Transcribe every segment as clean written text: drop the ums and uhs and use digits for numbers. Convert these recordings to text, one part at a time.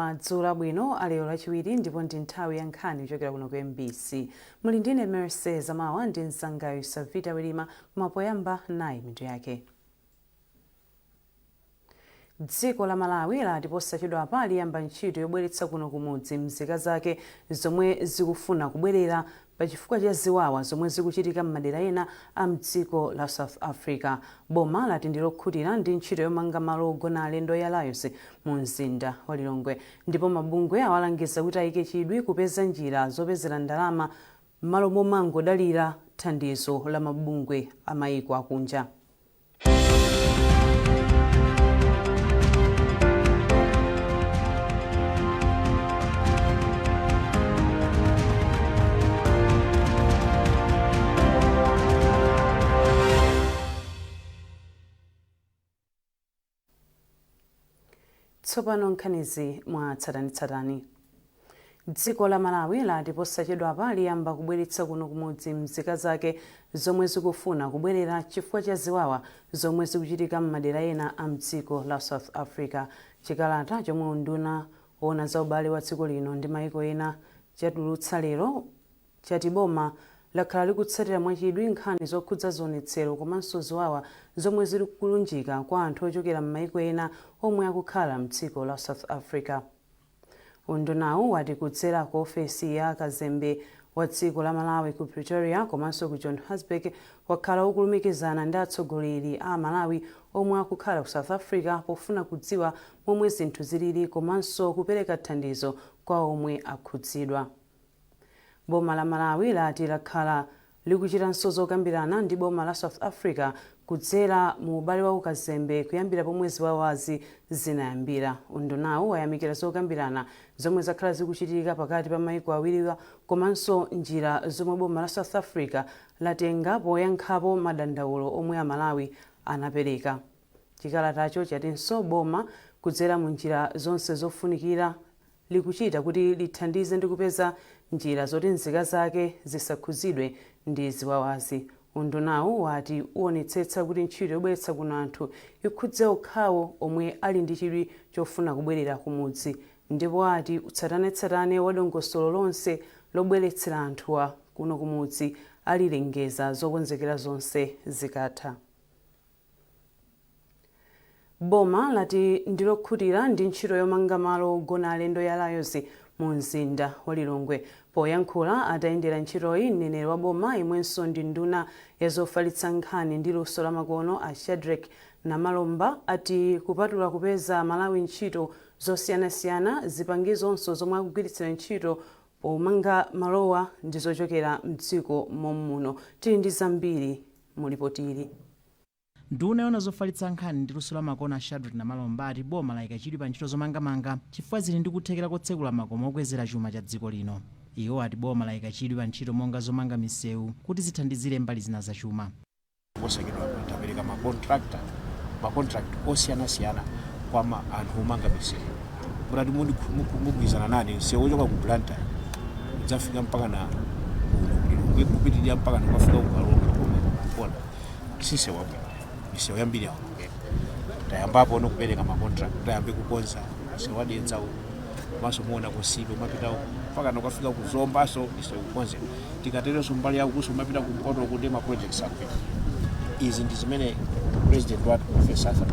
Mwadzuka bwino alero lachiwiri ndipo ndi nthawi ya nkhani kuchokera kuno ku MBC. Muli ndine Mercy Zamawa ndi msangayo Savita Wilima kumapoyamba nayi mitu yake. Dziko la Malawi lati posachedwa pali yamba ntchito yobweretsa kuno kumudzi mzika zake zomwe zikufuna kubwerera pachifukwa cha ziwawa zomwe zikuchitika m'madera ena a mdziko la South Africa. Boma lati ndilokhutira ndi ntchito yomanga malo ogona alendo ya Lions mu mzinda wa Lilongwe, ndipo mabungwe awalangiza kuti ayike chidwi kupeza njira zopezera ndalama malo momangodalira thandizo la mabungwe a mayiko akunja. Tsopano nkhanizi mwa tsatanitsatani. Dziko la Malawi lati posachedwa pali yamba kubweretsa kuno kumudzi mzika zake zomwe zikufuna kubwerera chifukwa cha ziwawa zomwe zikuchitika m'madera ena a mdziko la South Africa. Chikalata chomwe unduna woona za ubale wa dziko lino ndi mayiko ena chatulutsa lero chati boma lakhala likutsatira mwachidwi nkhani zokhudza zionetsero komanso ziwawa zomwe zili kulunjika kwa anthu ochokera m'mayiko ena omwe akukhala mdziko la South Africa. Undunawu wati kudzera ku ofesi ya kazembe wa dziko la Malawi ku Pretoria komanso ku Johannesburg wakhala ukulumikizana ndi atsogoleri a Malawi omwe akukhala ku South Africa pofuna kudziwa momwe zinthu zilili komanso kupereka thandizo kwa omwe akhudzidwa. Boma la Malawi lati lakhala likuchitanso zokambirana ndi boma la South Africa kudzera mu ubale wa ukazembe kuyambira pomwe ziwawazi zinayambira. Undunawu wayamikira zokambirana zomwe zakhala zikuchitika pakati pa mayiko awiriwa komanso njira zomwe boma la South Africa latenga poyankhapo madandaulo omwe a Malawi anapereka. Chikalatacho chatinso boma kudzera mu njira zonse zofunikira likuchita kuti lithandize ndi kupeza njira zoti nzika zake zisakhuzidwe ndi ziwawazi. Undunawu wati uonetsetsa kuti ntchito yobweretsa kuno anthu ikhudze okhawo omwe ali ndi chidwi chofuna kubwerera kumudzi, ndipo wati utsatanetsatane wa dongosolo lonse lobweretsera anthuwa kuno kumudzi alilengeza zokonzekera zonse zikatha. Boma lati ndilokhutira ndi ntchito yomanga malo ogona alendo ya Lions mu mzinda wa Lilongwe. Poyankhula atayendera ntchitoyi mneneri wa boma imwenso ndi nduna ya zofalitsa nkhani ndi luso la makono a Shadrack Namalomba ati kupatula kupeza Malawi ntchito zosiyanasiyana zipangizonso zomwe akugwiritsira ntchito pomanga malowa ndi zochokera mdziko mommuno. Tili ndi zambiri mu lipotili. Nduna yoona zofalitsa nkhani ndi luso la makono a Shadrack Namalomba ati boma layika chidwi pa ntchito zomangamanga chifukwa zili ndi kuthekera kotsekula makomo okwezera chuma cha dziko lino. Iwo ati boma layika chidwi pa ntchito monga zomanga misewu kuti zithandizire mbali zina za chuma. Posachedwa tapereka makontrakt osiyanasiyana kwa anthu omanga misewu. Murati mugwirizana nane msewu ochoka ku Blantyre udzafika mpaka na Lilongwe kupitirira mpaka kufika ku Kalonga kuona sise wapo misewu yambiri awo. Tayambapo no kupereka makontrakt tayambe kukonza msewu wadenza maso muona kusibe mapita mpaka nokafika kuzombaso misewu kukonza tikatereso mbali yawo kuso mapita kumpoto kuti ma projects akwe. Izi ndi zimene president wa Professor Arthur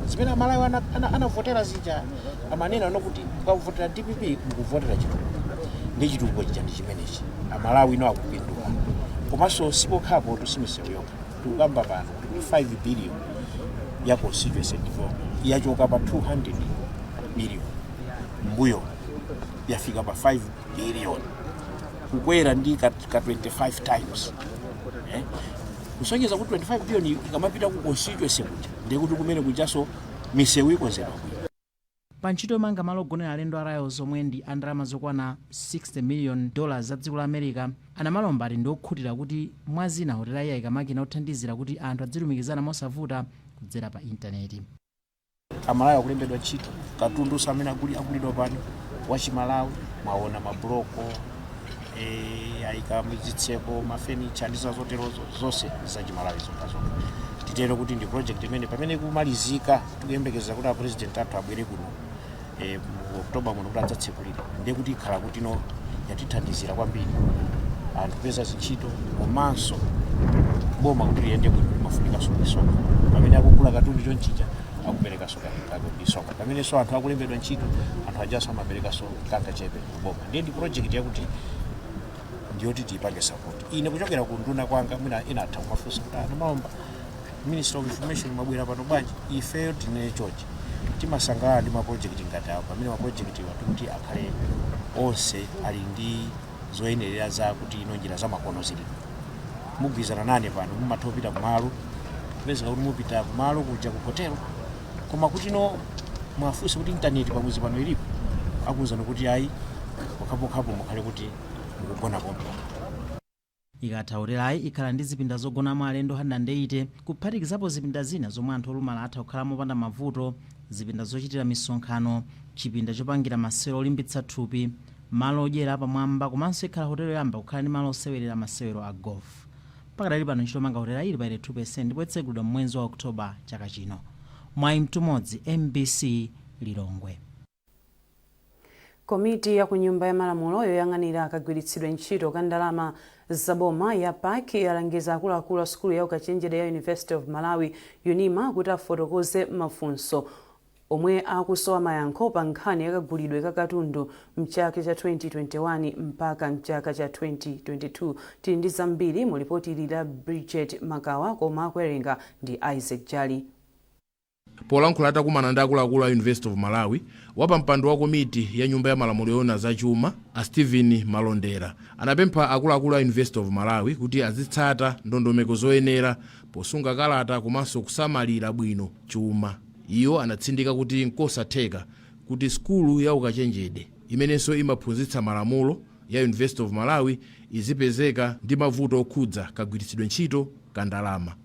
zimene Malawi anavotera zija amanena nokuti ukavotera DPP mukuvotera chitukuko ndi chitukuko chija ndi chimenechi Malawi no akupindula komanso sipokhapo tusimisewu yokha tukamba pano 5 billion ya constituency development yachoka pa 200 million mbuyo yafika pa 5 billion kukwera ndi ka 25 times kusonyeza kuti 25 billion ikamapita ku constituency kuja ndikuti kumene kujaso misewu ikonzedwa. Pa ntchito yomanga malo ogonera alendo a Lions omwe ndi ndalama zokwana $60 million za dziko la America, Namalomba ati ndiokhutira kuti mwazina hotela iya ikamakina othandizira kuti anthu adzilumikizana mosavuta kudzera pa intaneti. Amalawi akulembedwa ntchito katundu samene akulidwa pano wachimalawi maona mabloko ayika muzitseko mafenicha ndi zoterozo zonse za chimalawi zokazo. Titero kuti ndi project imene pamene kumalizika tikuyembekeza kuti a president athu abwere kuno mu Oktoba muno kuti adzatsekulire ndiye kuti ikhala kuti ino yatithandizira kwambiri anthu kupeza zintchito komanso boma kuti liyende bwino limafunikaso misonkho pamene akugula katundu chonchicha akuperekaso misonkho pamenenso anthu akulembedwa ntchito anthu ajaso amaperekaso kanga chepe kuboma ndiye ndi project yakuti ndiyoti tiyipange support ine kuchokera ku nduna kwanga mwina inatha kumafunsa kuti anthu Malomba Minister of Information mabwera pano bwanji ifeyo tine chochi timasangalala ndi maprojekti ngati awo pamene maprojekti watuti akhale onse ali ndi zoyenerera za kuti ino njira za makono zili mugwizana nane pano mumatopita kumalo kupezeka kuti mupita kumalo kuja ku hotelo koma kuti ino mwafunsa kuti intaneti pamuzi pano ilipo akuwuzani kuti ayi pokhapokhapo mukhale kuti mukugona pompo ikatha hotelayi ikhala ndi zipinda zogonamo alendo 180 kuphatikizapo zipinda zina zomwe anthu olumala atha kukhala mopanda mavuto zipinda zochitira misonkhano chipinda chopangira masewero olimbitsa thupi malo odyera pamwamba komanso ikhala hotelo yoyamba kukhala ndi malo osewerera masewero a golf pakadali pano ntchito yomanga hotela ili pa 82% ndipo itsegulidwa mwezi wa Oktoba chaka chino. Mwayi Mtumodzi, MBC Lilongwe. Komiti ya kunyumba ya malamulo yoyang'anira akagwiritsidwe ntchito ka ndalama za boma ya PAC yalangiza akuluakulu a sukulu ya ukachenjede ya University of Malawi UNIMA kuti afotokoze mafunso omwe akusowa mayankho pa nkhani yakagulidwe ka katundu mchaka cha 2021 mpaka mchaka cha 2022. Tili ndi zambiri mu ripoti la Bridget Makawa koma akuwerenga ndi Isaac Jali. Polankhula atakumana ndi akuluakulu a University of Malawi wapa mpando wa komiti ya nyumba ya malamulo yoona za chuma a Stephen Malondera anapempha akuluakulu a University of Malawi kuti azitsata ndondomeko zoyenera posunga kalata komanso kusamalira bwino chuma. Iyo anatsindika kuti nkosatheka kuti skulu ya ukachenjede imenenso imaphunzitsa malamulo ya University of Malawi izipezeka ndi mavuto okhudza kagwiritsidwe ntchito ka ndalama.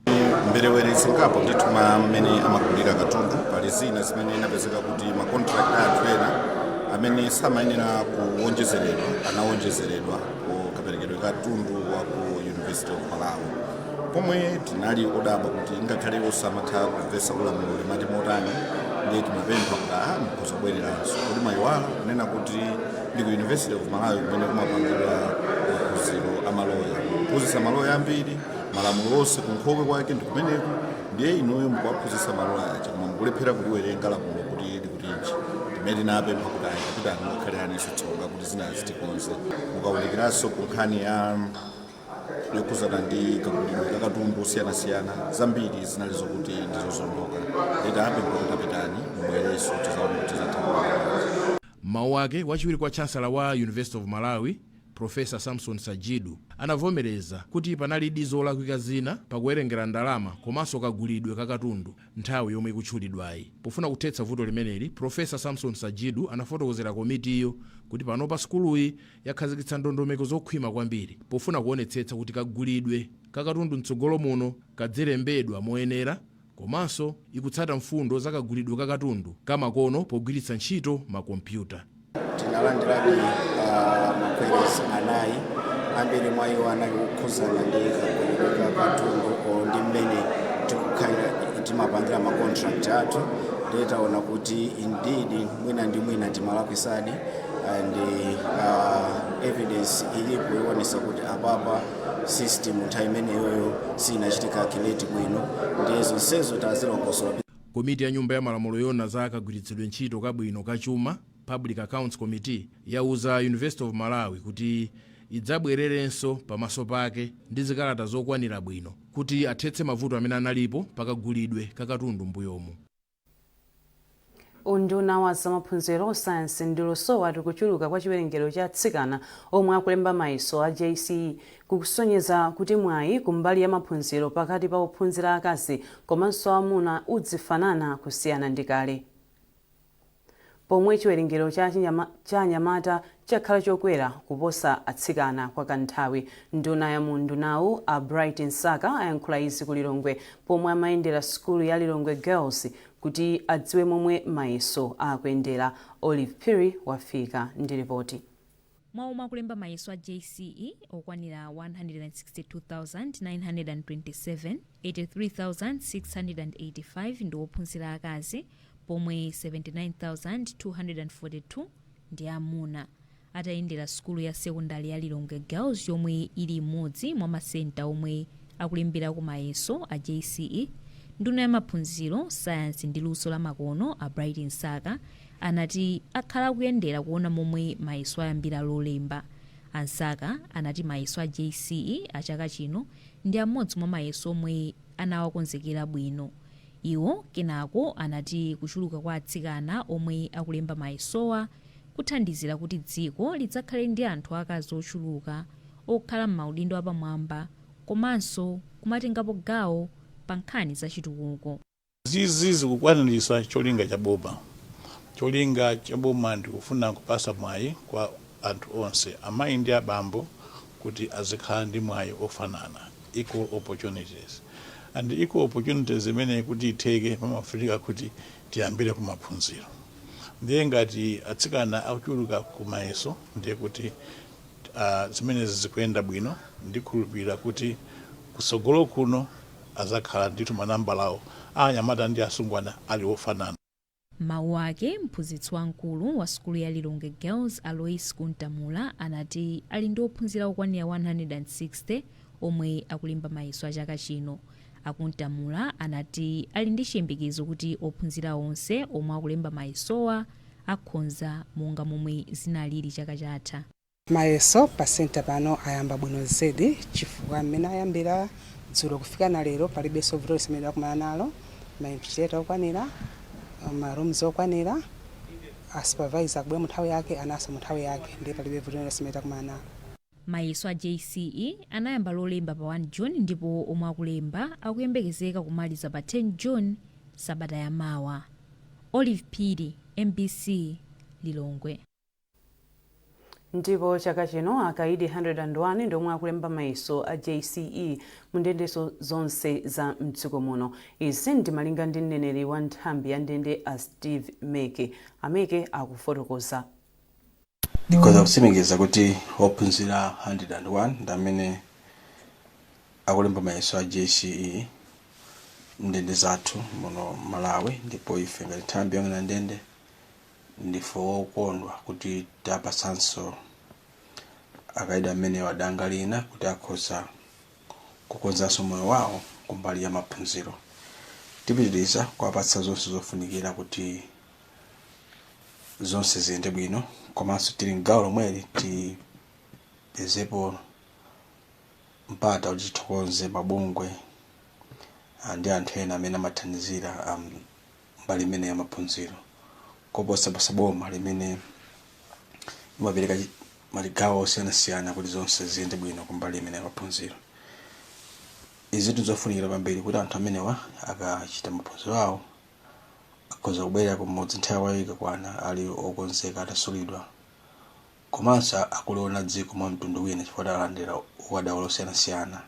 Mberewere zingapo ndituma mmene amagulira katundu pali zina zimene inapezeka kuti makontrakt anthu ena amene samayenera kuwonjezeredwa anawonjezeredwa kukaperekedwe katundu wa ku University of Malawi pomwe tinali odabwa kuti ngakhale osamatha kumvetsa ulamulo limati motani ndiye timapempha kuti mukuzobwereranso kuti mayiwala kunena kuti ndi ku University of Malawi kumene kumapangidwa maphunziro amaloya kuphunzitsa maloya ambiri malamulo onse kunkhokwe kwake ndikumeneko ndiye inuyo mukuwaphunzitsa maloya aja koma mukulephera kuliwerenga lamulo kuti likutinji timene tinapempha kuti akapitani mukhaleranso tsonga kuti zinazitikonze mukawulikiranso ku nkhani yokhudzana ndi kagulidwe ka katundu osiyanasiyana zambiri zinali zokuti ndizozondoka leta apempha kuti apitani mubwerenso tizatha. Mawu ake wachiwiri kwa chancellor wa University of Malawi Professor Samson Sajidu anavomereza kuti panali dizo lakwika zina pakuwerengera ndalama komanso kagulidwe ka katundu nthawi yomwe ikutchulidwayi. Pofuna kuthetsa vuto limeneli, Professor Samson Sajidu anafotokozera komiti iyo kuti panopa skuluyi yakhazikitsa ndondomeko zokhwima kwambiri pofuna kuonetsetsa kuti kagulidwe ka katundu mtsogolo muno kadzilembedwa moyenera komanso ikutsata mfundo za kagulidwe ka katundu kamakono pogwiritsa ntchito makompyuta. Tinalandiradi makwezi anayi ambiri mwa iwo anali kukhudzana ndi kagulidwe ka katundu ndi mmene tikukhalira timapangira makontrakt athu ndiye taona kuti indeed mwina ndi mwina timalakwisadi and evidence ilipo iwonesa kuti apapa system nthawi imeneyoyo sinachitika calculate bwino ndiye zonsezo tazilongosola. Komiti ya nyumba ya malamulo yoona za kagwiritsidwe ntchito kabwino ka chuma Public Accounts Committee yauza University of Malawi kuti idzabwererenso pamaso pake ndi zikalata zokwanira bwino kuti athetse mavuto amene analipo pakagulidwe ka katundu mbuyomu. Unduna wa zamaphunziro sayansi ndi luso wati kuchuluka kwa chiwerengero cha atsikana omwe akulemba mayiso a JCE kukusonyeza kuti mwayi kumbali ya maphunziro pakati pa ophunzira akazi komanso amuna udzifanana kusiyana ndi kale. Pomwe chiwerengero cha anyamata chakhala chokwera kuposa atsikana kwa kanthawi, nduna ya mundunawu a Bright Nsaka ayankhula izi ku Lilongwe pomwe amayendera skulu ya Lilongwe Girls kuti adziwe momwe mayiso akuyendera. Olive Phiri wafika ndi ripoti. Mwauma akulemba mayiso a JCE okwanira 162,927, 83,685 ndi ophunzira akazi, pomwe 79,242 ndi amuna atayendera sukulu ya sekondari ya Lilongwe Girls yomwe ili imodzi mwa masenta omwe akulembera ku mayeso a JCE. Nduna ya maphunziro, sayansi ndi luso la makono a Bright Nsaka anati akhala kuyendera kuona momwe mayeso ayambira lolemba. Ansaka anati mayeso a JCE a chaka chino ndi amodzi mwa mayeso omwe anawakonzekera bwino. Iwo kenako anati kuchuluka kwa atsikana omwe akulemba mayesowa kuthandizira kuti dziko lidzakhale ndi anthu akazi ochuluka okhala m'maudindo apamwamba komanso kumatengapo gawo pa nkhani za chitukuko. Zizi zikukwaniritsa cholinga cha boma. Cholinga cha boma ndi kufuna kupasa mwayi kwa anthu onse, amayi ndi abambo, kuti azikhala ndi mwayi ofanana, equal opportunities. And equal opportunities zimene kuti itheke pamafunika kuti tiyambire ku maphunziro. Ndiye ngati atsikana akuchuluka ku mayeso ndiye kuti zimene zikuyenda bwino, ndikhulupirira kuti kusogolo kuno azakhala ndithu manambala awo anyamata ndi asungwana ali ofanana. Mawu ake mphunzitsi wamkulu wa sukulu ya Lilongwe Girls Alois Kuntamula anati ali ndi ophunzira okwanira 160 omwe akulemba mayeso a chaka chino. Akuntamula anati ali ndi chiyembekezo kuti ophunzira onse omwe akulemba mayesowa akhonza monga momwe zinalili chaka chatha. Mayeso pasenta pano ayamba bwino zedi chifukwa mmene ayambira dzulo kufika na lero palibenso vuto limene akumana nalo, mainvestigator okwanira, marooms okwanira, supervisor kubwe muthawi yake anaso muthawi yake, ndi palibe vuto limene akumana nalo. Mayeso a JCE anayamba lolemba pa 1 June ndipo omwe akulemba akuyembekezeka kumaliza pa 10 June sabata yamawa. Olive Piri, MBC, Lilongwe. Ndipo chaka chino akaidi 101 ndomwe akulemba mayeso a JCE mu ndende zonse za mdziko muno. Izi ndi malinga ndi mneneri wa nthambi ya ndende a Steve Meke. Ameke akufotokoza. Ndikoza kutsimikiza kuti ophunzira 101 ndamene akulemba mayeso a JCE ndende zathu muno Malawi, ndipo ife ngati nthambi yong'ona ndende ndife wokondwa kuti tapasanso akaidi amene wadanga lina kuti akhoza kukonzanso moyo wawo kumbali ya maphunziro. Tipitiriza kuwapatsa zonse zofunikira kuti zonse ziyende bwino, komanso tili m'gawo lomweli tipezepo mpata kuti tithokoze mabungwe ndi anthu ena amene amathandizira mbali imene ya maphunziro. Koposa boma limene limapereka maligawo osiyanasiyana kuti zonse ziyende bwino kumbali imene ya maphunziro. Izi ndizofunikira kwambiri kuti anthu amenewa akachita maphunziro awo akhoza kubwerera kumudzi nthawi ikakwana ali okonzeka atasulidwa, komanso akuliona dziko mwa mtundu wina chifukwa alandira ukadaulo osiyanasiyana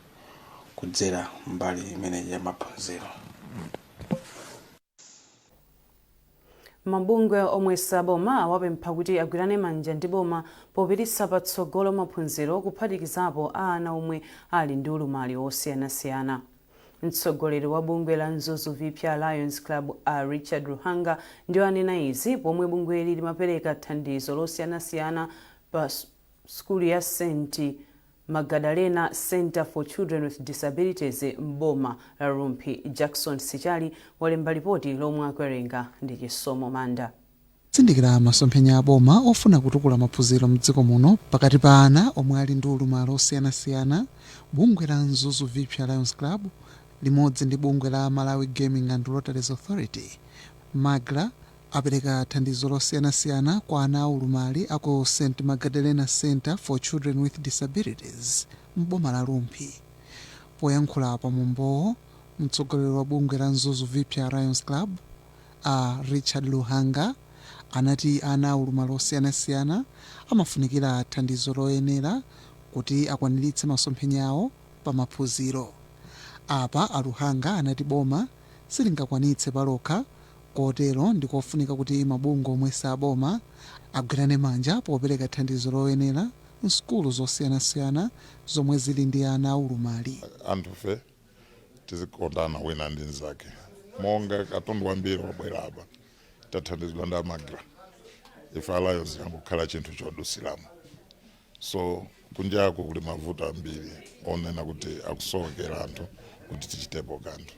kudzera mbali imene ya maphunziro. Mabungwe omwe saboma awapempha kuti agwirane manja ndi boma popititsa patsogolo maphunziro kuphatikizapo ana omwe ali ndi ulumali osiyanasiyana. Mtsogoleri wa bungwe la Nzuzu Vipya Lions Club Richard Ruhanga ndiye anena izi pomwe bungweli limapereka thandizo losiyanasiyana pa skulu ya St. Magdalena Center for Children with Disabilities mboma la Rumpi. Jackson Sichali walemba ripoti lomwe akuwerenga ndi Chisomo Manda. Tsindikira masomphenya aboma ofuna kutukula maphunziro mdziko muno pakati pa ana omwe ali ndi ulumali osiyanasiyana, bungwe la Nzuzu Vipya Lions Club limodzi ndi bungwe la Malawi Gaming and Lotteries Authority MAGLA apereka thandizo losiyanasiyana kwa ana aulumali ako St. Magdalena Center for Children with Disabilities mboma la Rumpi. Poyankhula pa mwambowo, mtsogoleri wa bungwe la Nzuzu Vipya Lions Club Richard Ruhanga anati ana aulumali osiyanasiyana amafunikira thandizo loyenera kuti akwaniritse masomphenya awo pa maphunziro. Apa Ruhanga anati boma silingakwanitse palokha, kotero ndikofunika kuti mabungwe omwe saboma agwirane manja popereka thandizo loyenera msukulu zosiyanasiyana zomwe zili ndi ana aulumali. Anthufe tizikondana wina ndi nzake monga katundu wambiri wabwera apa tathandizidwa ndi amagra ife alliance yangokhala chinthu chodusiramo so kunjako kuli mavuto ambiri onena kuti akusowekera anthu kuti tichitepo kanthu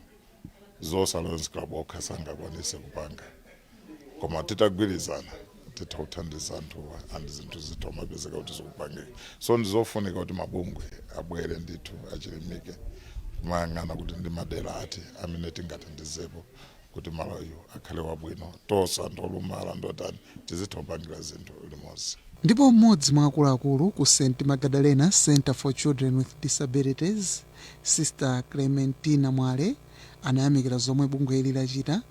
zonse Lions Club okha sangakwanise kupanga koma titagwirizana titothandiza anthuwa andi zinthu zithoma pezeka kuti zikupangika so ndizofunika kuti mabungwe abwere ndithu achilimike mayang'ana kuti ndi madera ati amene tingathandizepo kuti Malawi akhale wabwino tonse anthu olumala ndotani tizithopangira zinthu limodzi. Ndipo mmodzi mwa akuluakulu ku St Magdalena Center for Children with Disabilities, Sister Clementina Mwale, anayamikira zomwe bungwe ili lachita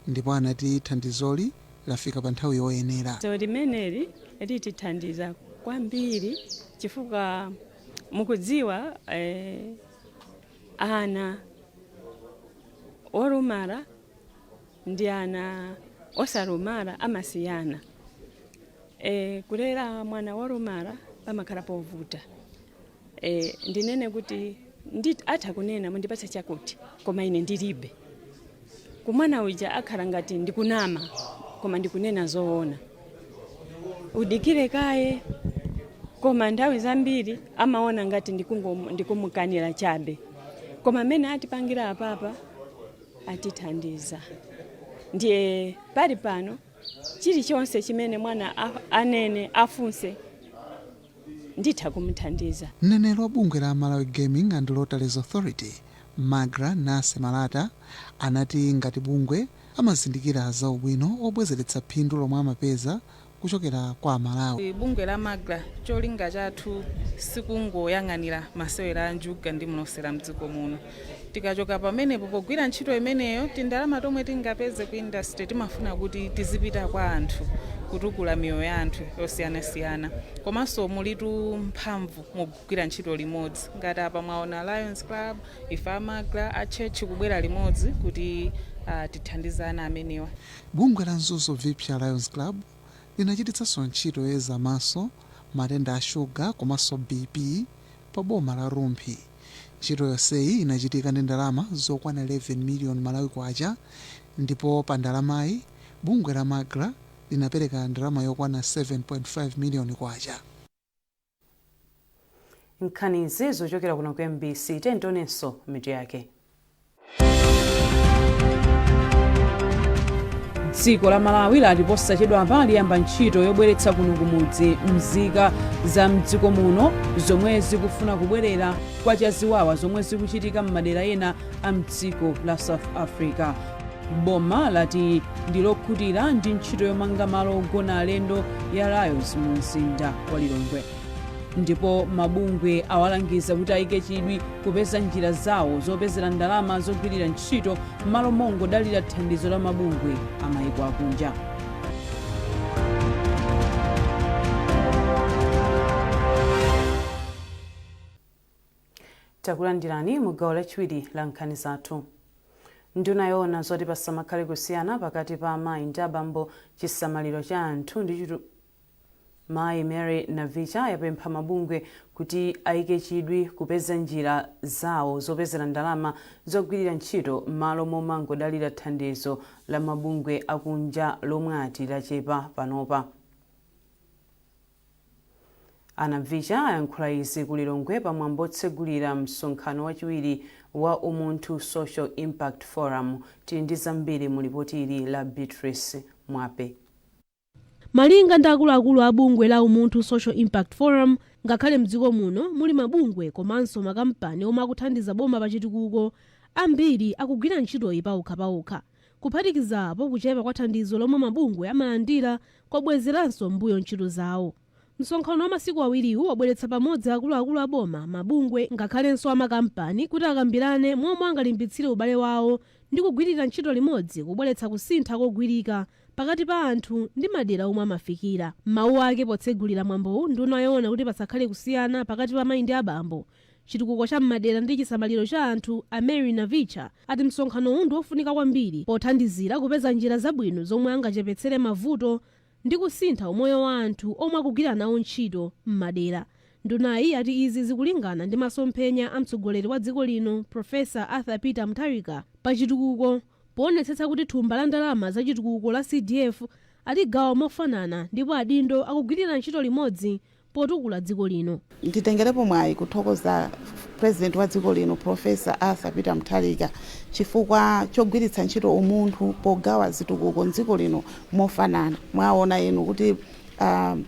ndipo anati thandizoli lafika pa nthawi yoyenera. So limeneli litithandiza kwambiri chifukwa mukudziwa ana olumala ndi ana osalumala amasiyana. Kulera mwana wolumala pamakhala povuta. Ndinene kuti atha kunena mundipatse chakuti koma ine ndilibe. Kumwana uja akhala ngati ndikunama koma ndikunena zoona. Udikire kaye koma nthawi zambiri amaona ngati ndikumukanira chabe. Koma amene atipangira apapa atithandiza. Ndiye pali pano chilichonse chimene mwana anene afunse nditha kumuthandiza. Mneneri wa bungwe la Malawi Gaming and Lotteries Authority, Magra Nase Malata, anati ngati bungwe amazindikira za ubwino obwezeretsa phindu lomwe amapeza kuchokera kwa Malawi. Bungwe la Magra cholinga chathu sikungoyang'anira masewera anjuga ndi mlosera mdziko muno. Tikachoka pamenepo pogwira ntchito imeneyo tindalama tomwe tingapeze ku industry timafuna kuti tizipita kwa anthu kutukula miyoyo ya anthu yosiyanasiyana komanso mulitu mphamvu mugwira ntchito limodzi ngati apa mwaona Lions Club ife amagra a church kubwera limodzi kuti tithandizana amenewa. Bungwe la Nzuzo Vipya Lions Club linachititsanso ntchito yoyeza maso matenda a shuga komanso BP pa boma la Rumphi. Ntchito yonseyi inachitika ndi ndalama zokwana 11 million Malawi kwacha ndipo pa ndalamayi bungwe la Magra linapereka ndalama yokwana 7.5 million kwacha. Nkhanizi zochokera kuno ku MBC tentonenso mitu yake. Dziko la Malawi lati posachedwapa liyamba ntchito yobweretsa kuno kumudzi mzika za mdziko muno zomwe zikufuna kubwerera kwa chaziwawa zomwe zikuchitika m'madera ena a mdziko la South Africa. Boma lati ndilokhutira ndi ntchito yomanga malo ogona alendo ya Lions mu mzinda wa Lilongwe. Ndipo mabungwe awalangiza kuti ayike chidwi kupeza njira zawo zopezera ndalama zogwirira ntchito malo mongodalira thandizo la mabungwe amayiko akunja. Takulandirani mu gawo lachiwiri la nkhani zathu. Nduna yoona zoti pasamakhale kusiyana pakati pa amayi ndi abambo chisamaliro cha anthu ndi Mayi Mary Navicha yapempha mabungwe kuti ayike chidwi kupeza njira zawo zopezera ndalama zogwirira ntchito malo momangodalira thandizo la mabungwe akunja lomwe ati lachepa panopa. Navicha ayankhula izi ku Lilongwe pamwambo otsegulira msonkhano wachiwiri wa Umunthu Social Impact Forum. Tili ndi zambiri mu ripoti ili la Beatrice Mwape. Malinga ndi akuluakulu a bungwe la Umunthu Social Impact Forum, ngakhale mdziko muno muli mabungwe komanso makampani omwe akuthandiza boma pachitukuko, ambiri akugwira ntchitoyi paokha kuphatikizapo kuchepa kwa thandizo lomwe mabungwe amalandira kwabwezeranso mbuyo ntchito zawo. Msonkhano wa masiku awiriwu wabweretsa pamodzi akuluakulu a boma, mabungwe ngakhalenso amakampani kuti akambirane momwe angalimbitsire ubale wawo ndi kugwirira ntchito limodzi kubweretsa kusintha kogwirika pakati pa anthu ndi madera omwe amafikira. Mawu ake potsegulira mwambowu nduna yoona kuti pasakhale kusiyana pakati pa amayi ndi abambo chitukuko cha m'madera ndi chisamaliro cha anthu a Mary Navicha ati msonkhanowu ndi wofunika kwambiri pothandizira kupeza njira zabwino zomwe angachepetsere mavuto ndi kusintha umoyo wa anthu omwe akugwira nawo ntchito m'madera. Ndunayi ati izi zikulingana ndi masomphenya a mtsogoleri wa dziko lino Profesa Arthur Peter Mutharika pa chitukuko poonetsetsa kuti thumba la ndalama zachitukuko la CDF aligawa mofanana ndipo adindo akugwirira ntchito limodzi potukula dziko lino. Nditengerepo mwayi kuthokoza President wa dziko lino Professor Arthur Peter Mutharika chifukwa chogwiritsa ntchito umunthu pogawa zitukuko mdziko lino mofanana. Mwaona inu kuti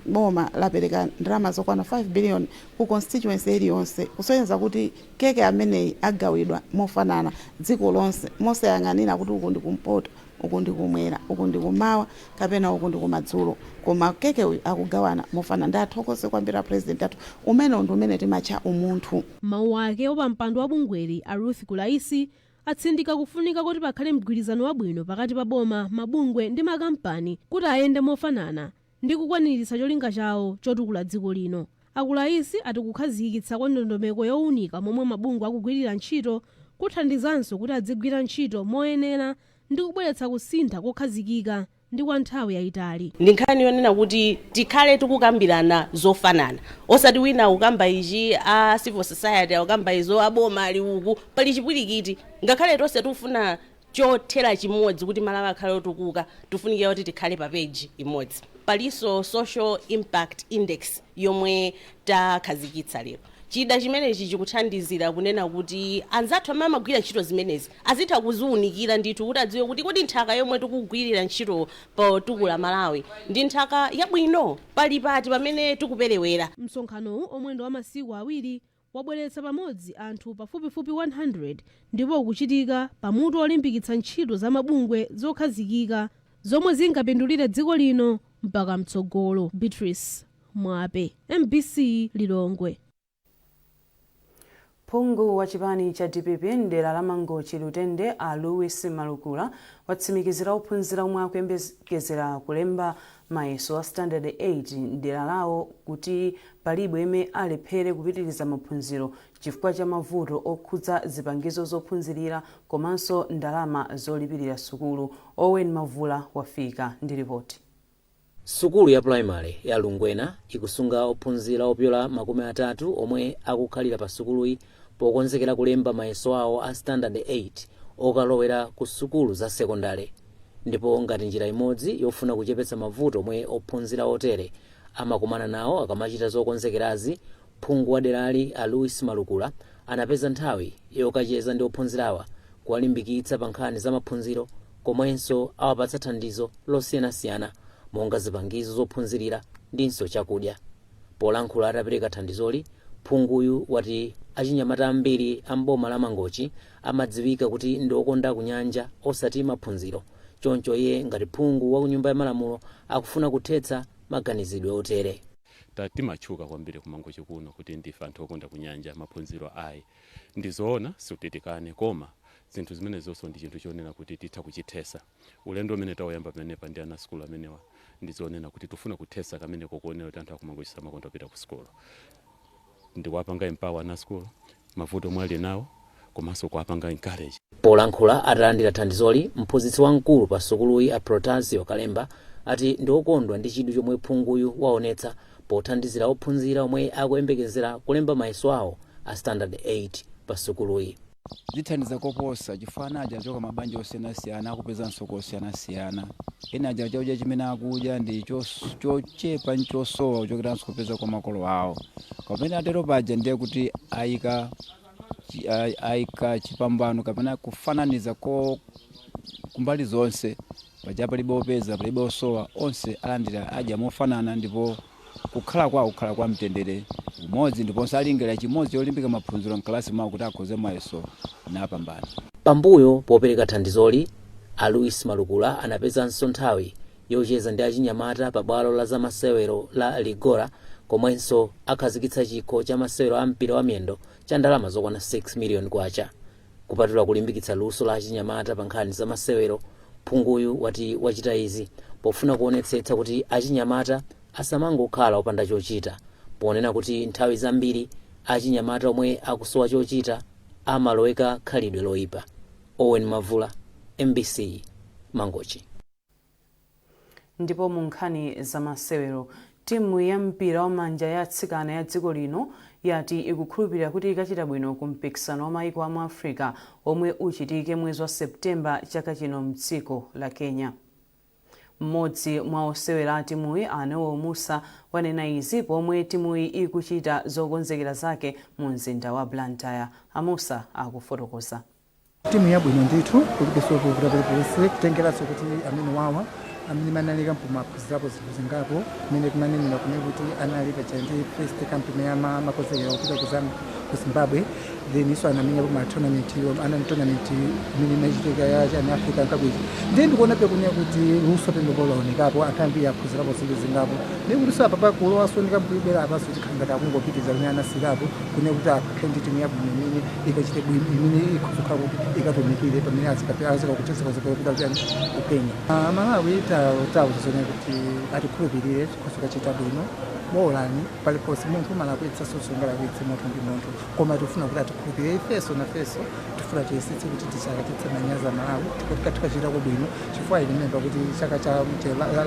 boma lapereka ndalama zokwana 5 billion ku constituency iliyonse kusonyeza kuti keke ameneyi agawidwa mofanana dziko lonse mosayang'anira kuti uku ndi kumpoto, uku ndi kumwera, uku ndi kumawa kapena uku ndi kumadzulo, koma keke uyu akugawana mofanana. Ndathokoze kwambiri President athu umene ndi umene timatcha umunthu. Mawu ake opampando wa bungweli a Ruth Kulaisi atsindika kufunika kuti pakhale mgwirizano wabwino pakati pa boma, mabungwe ndi makampani kuti ayende mofanana ndi kukwaniritsa cholinga chawo chotukula dziko lino. Akulaisi ati kukhazikitsa kwa ndondomeko yowunika momwe mabungwe akugwirira ntchito kuthandizanso kuti adzigwira ntchito moyenera ndi kubweretsa kusintha kokhazikika ndi kwa nthawi yayitali. Ndi nkhani yonena kuti tikhale tikukambirana zofanana, osati wina ukamba ichi a civil society akamba izo aboma ali uku pali chipwirikiti. Ngakhale tonse tufuna chothera chimodzi kuti Malawi akhale otukuka, tufunikira kuti tikhale pa page imodzi. Paliso social impact index yomwe takhazikitsa lero. Chida chimenechi chikuthandizira kunena kuti anzathu amene amagwira ntchito zimenezi azitha kuziwunikira ndithu kuti adziwe kuti kodi nthaka yomwe tikugwirira ntchito potukula Malawi ndi nthaka yabwino pali pati pamene tikuperewera. Msonkhanowu omwe ndi wa masiku awiri wabweretsa pamodzi anthu pafupifupi 100 ndipo ukuchitika pamutu olimbikitsa ntchito za mabungwe zokhazikika zomwe zingapindulire dziko lino mpaka mtsogolo. Beatrice Mwape, MBC Lilongwe. Phungu wa chipani cha DPP mdera la Mangochi Lutende a Louis Malukula watsimikizira ophunzira omwe akuyembekezera kulemba mayeso a standard 8 mdera lawo kuti palibe yemwe alephere kupitiriza maphunziro chifukwa cha mavuto okhudza zipangizo zophunzirira komanso ndalama zolipirira sukulu. Owen Mavula wafika ndi ripoti. Sukulu ya primary ya Lungwena ikusunga ophunzira opyola 30 omwe akukhalira pa sukuluyi pokonzekera kulemba mayeso awo a standard 8 okalowera ku sukulu za sekondale, ndipo ngati njira imodzi yofuna kuchepetsa mavuto omwe ophunzira otere amakumana nawo akamachita zokonzekerazi. Phungu wa derali a Louis Malukula anapeza nthawi yokacheza ndi ophunzirawa kuwalimbikitsa pa nkhani za maphunziro komwenso awapatsa thandizo losiyanasiyana monga zipangizo zophunzirira ndinso chakudya. Polankhula atapereka thandizoli, phunguyu wati achinyamata ambiri amboma la Mangochi amadziwika kuti ndi okonda kunyanja osati maphunziro. Choncho iye ngati phungu wa kunyumba ya malamulo akufuna kuthetsa maganizidwe otere. Timachuka kwambiri ku Mangochi kuno kuti ndife anthu okonda kunyanja maphunziro ayi. Ndizoona sutitikane koma zinthu zimene zonso ndi chinthu chonena kuti titha kuchithesa. Ulendo umene tawuyamba pamenepa ndi ana skulu amenewa ndizonena kuti tufuna kuthesa kamene kokuonera kuti anthu akumangochi samakonda kupita ku skulu. Ndiwapanga empower na skulu mavuto mwali nawo komanso kuwapanga encourage. Polankhula atalandira thandizoli, mphunzitsi wamkulu pa sukuluyi a Protasio Kalemba ati ndi okondwa ndi chidwi chomwe phunguyu waonetsa pothandizira ophunzira omwe akuyembekezera kulemba mayeso awo a standard 8 pa sukuluyi. Zithandiza koposa chifana aja choka mabanja osiyanasiyana akupeza nsoko osiyanasiyana. Ena aja chakudya chimene akudya ndi chochepa nchosowa kuchokeranso kupeza kwa makolo awo. Kapena atero paja ndiye kuti ayika chipambano kapena kufananiza ko kumbali zonse paja palibe opeza palibe osowa onse alandira aja mofanana ndipo kukhala kwa mtendere umodzi ndiponso alingera chimodzi yolimbika maphunziro mkalasi mawo kuti akhoze mayeso napambana. Pambuyo popereka thandizoli, a Louis Malukula anapezanso nthawi yocheza ndi achinyamata pa bwalo la zamasewero la Ligora komwenso akhazikitsa chikho cha masewero a mpira wa miyendo cha ndalama zokwana 6 million kwacha. Kupatula kulimbikitsa luso la achinyamata pa nkhani za masewero, phunguyu wati wachita izi pofuna kuonetsetsa kuti achinyamata asamangokhala opanda chochita, ponena kuti nthawi zambiri achinyamata omwe akusowa chochita amaloweka khalidwe loyipa. Owen Mavula, MBC Mangochi. Ndipo mu nkhani za masewero timu ya mpira wamanja ya atsikana ya dziko lino yati ikukhulupirira kuti ikachita bwino ku mpikisano wa maiko a mu Africa omwe uchitike mwezi wa Septemba chaka chino mdziko la Kenya. Mmodzi mwa osewera a timuyi Anowo Musa wanena izi pomwe timuyi ikuchita zokonzekera zake mu mzinda wa Blantyre. Amusa akufotokoza. Timu yabwino ndithu kulibeso kuvuta paliponse kutengeranso kuti amene wawa amene manalika mpumapuzirapo zinthu zingapo kumene kumanenera kumene kuti anali pachandi first campaign ya makonzekero kupita ku Zimbabwe, then iso anamenyapo ma tournament imene imachitika ya Africa nkabwezi. Then ndikuona pe kunena kuti luso pembepo laonekapo anthambi yaphunzirapo zinthu zingapo ndikuti sapapa kulowaso ndikambulibera apaso tikhangati akungopitiza kumene anasirapo kunena kuti akakhendi timu yabwino imene ikachite bwino imene ikuzokha kuti ikatumikire pamene azikakutezeka zikapita ku Kenya. Malawi tawuzizone kuti atikhulupirire tikachita bwino bolani paliponse munthu malakwitsa sosongalakwitse munthu ndi munthu koma tifuna kuti atikhulupirire ifeso nafeso tifuna tiyesetse kuti tichakatitse manyaza Malawi tikachitako bwino chifukwa ilimemba kuti chaka cha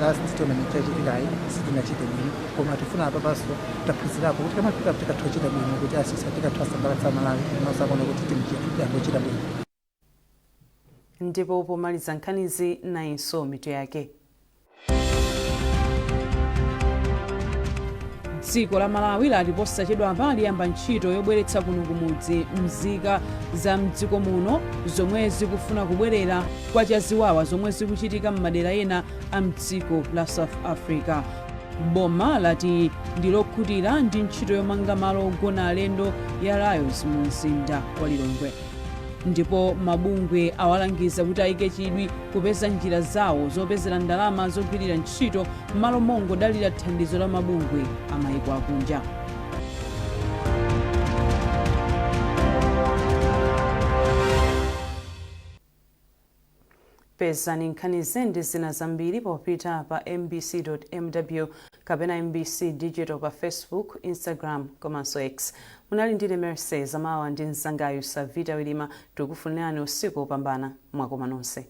last tournament chachitikayi sitinachite bwino koma tifuna apapaso taphunzirapo kuti kamapita tikatochita bwino kuti asisa tikatwasambalatsa Malawi nosakona kuti timu yangochita bwino. Ndipo pomaliza nkhanizi nayinso mitu yake. Dziko la Malawi lati posachedwapa liyamba ntchito yobweretsa kuno kumudzi mzika za mdziko muno zomwe zikufuna kubwerera kwa chaziwawa zomwe zikuchitika m'madera ena a mdziko la South Africa. Boma lati ndilokhutira ndi ntchito yomanga malo ogona alendo ya Lions mu mzinda wa Lilongwe. Ndipo mabungwe awalangiza kuti ayike chidwi kupeza njira zawo zopezera ndalama zogwirira ntchito m'malo mongodalira thandizo la mabungwe amayiko akunja. Pezani nkhani ndi zina zambiri popita pa mbc.mw kapena MBC Digital pa Facebook, Instagram komanso X. Munali ndine Mercedes Amawa ndi msangayu Savita Wilima, tikufunirani usiku opambana mwakoma nonse.